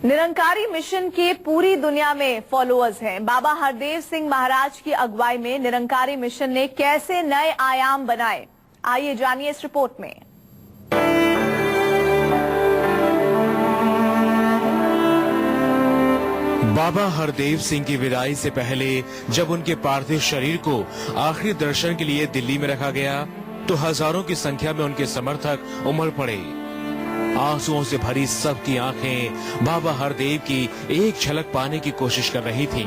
Nirankari mission के पूरी दुनिया में फॉलोअर्स हैं। बाबा हरदेव सिंह महाराज की अगुवाई में निरंकारी मिशन ने कैसे नए आयाम बनाए, आइए जानिए इस रिपोर्ट में। बाबा हरदेव सिंह की विदाई से पहले जब उनके पार्थिव शरीर को आखिरी दर्शन के लिए दिल्ली में रखा गया तो हजारों की संख्या में उनके समर्थक उमड़ पड़े। आंसुओं से भरी सबकी आंखें बाबा हरदेव की एक झलक पाने की कोशिश कर रही थीं।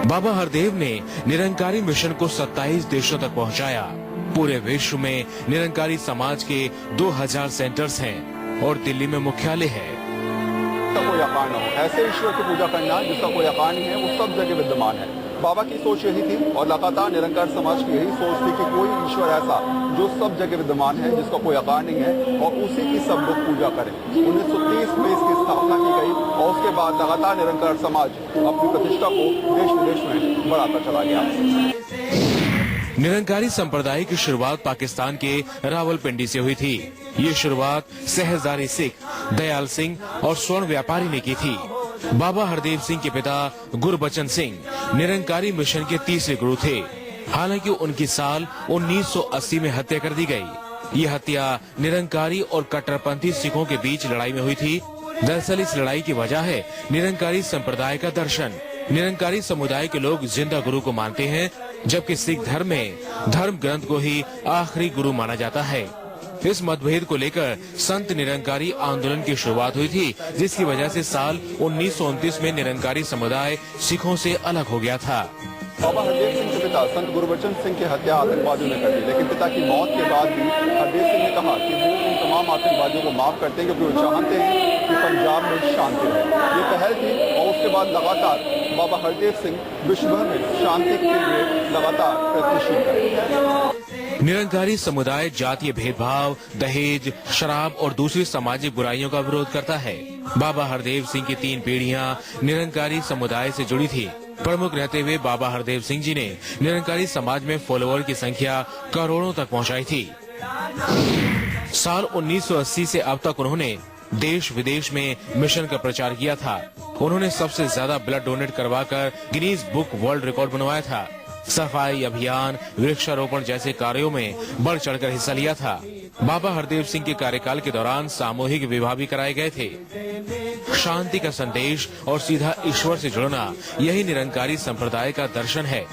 बाबा हरदेव ने निरंकारी मिशन को 27 देशों तक पहुंचाया। पूरे विश्व में निरंकारी समाज के 2000 सेंटर्स हैं और दिल्ली में मुख्यालय है। कोई अकान हो, ऐसे ईश्वर की पूजा करना जिसका कोई अकान नहीं है, वो सब जगह विद्यमान है। बाबा की सोच यही थी और लगातार निरंकार समाज की यही सोच थी कि कोई ईश्वर ऐसा जो सब जगह विद्यमान है, जिसका कोई आकार नहीं है और उसी की सब लोग पूजा करें। 1930 में इसकी स्थापना की गई और उसके बाद लगातार निरंकार समाज अपनी प्रतिष्ठा को देश विदेश में बढ़ाता चला गया। निरंकारी संप्रदाय की शुरुआत पाकिस्तान के रावलपिंडी से हुई थी। ये शुरुआत सहजारी सिख, दयाल सिंह और स्वर्ण व्यापारी ने की थी। बाबा हरदेव सिंह के पिता गुरबचन सिंह निरंकारी मिशन के तीसरे गुरु थे। हालांकि उनकी साल 1980 में हत्या कर दी गई। ये हत्या निरंकारी और कट्टरपंथी सिखों के बीच लड़ाई में हुई थी। दरअसल इस लड़ाई की वजह है निरंकारी संप्रदाय का दर्शन। निरंकारी समुदाय के लोग जिंदा गुरु को मानते हैं, जबकि सिख धर्म में धर्म ग्रंथ को ही आखिरी गुरु माना जाता है। इस मतभेद को लेकर संत निरंकारी आंदोलन की शुरुआत हुई थी, जिसकी वजह से साल 1929 में निरंकारी समुदाय सिखों से अलग हो गया था। बाबा हरदेव सिंह के पिता संत गुरबचन सिंह की हत्या आतंकवादियों ने कर दी, लेकिन पिता की मौत के बाद भी हरदेव सिंह ने कहा कि वो इन तमाम आतंकवादियों को माफ करते हैं, क्योंकि वो चाहते हैं कि पंजाब में शांति रहे। ये पहल थी और उसके बाद लगातार बाबा हरदेव सिंह विश्व भर में शांति के लिए लगातार प्रयत्नशील रहे। निरंकारी समुदाय जातीय भेदभाव, दहेज, शराब और दूसरी सामाजिक बुराइयों का विरोध करता है। बाबा हरदेव सिंह की 3 पीढ़ियां निरंकारी समुदाय से जुड़ी थी। प्रमुख रहते हुए बाबा हरदेव सिंह जी ने निरंकारी समाज में फॉलोअर की संख्या करोड़ों तक पहुंचाई थी। साल 1980 से अब तक उन्होंने देश विदेश में मिशन का प्रचार किया था। उन्होंने सबसे ज्यादा ब्लड डोनेट करवाकर गिनीज बुक वर्ल्ड रिकॉर्ड बनवाया था। सफाई अभियान, वृक्षारोपण जैसे कार्यों में बढ़ चढ़कर हिस्सा लिया था। बाबा हरदेव सिंह के कार्यकाल के दौरान सामूहिक विवाह भी कराए गए थे। शांति का संदेश और सीधा ईश्वर से जुड़ना, यही निरंकारी संप्रदाय का दर्शन है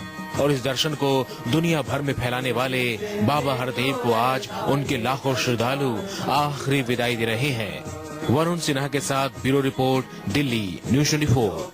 और इस दर्शन को दुनिया भर में फैलाने वाले बाबा हरदेव को आज उनके लाखों श्रद्धालु आखिरी विदाई दे रहे हैं। वरुण सिन्हा के साथ ब्यूरो रिपोर्ट, दिल्ली, न्यूज़ 24।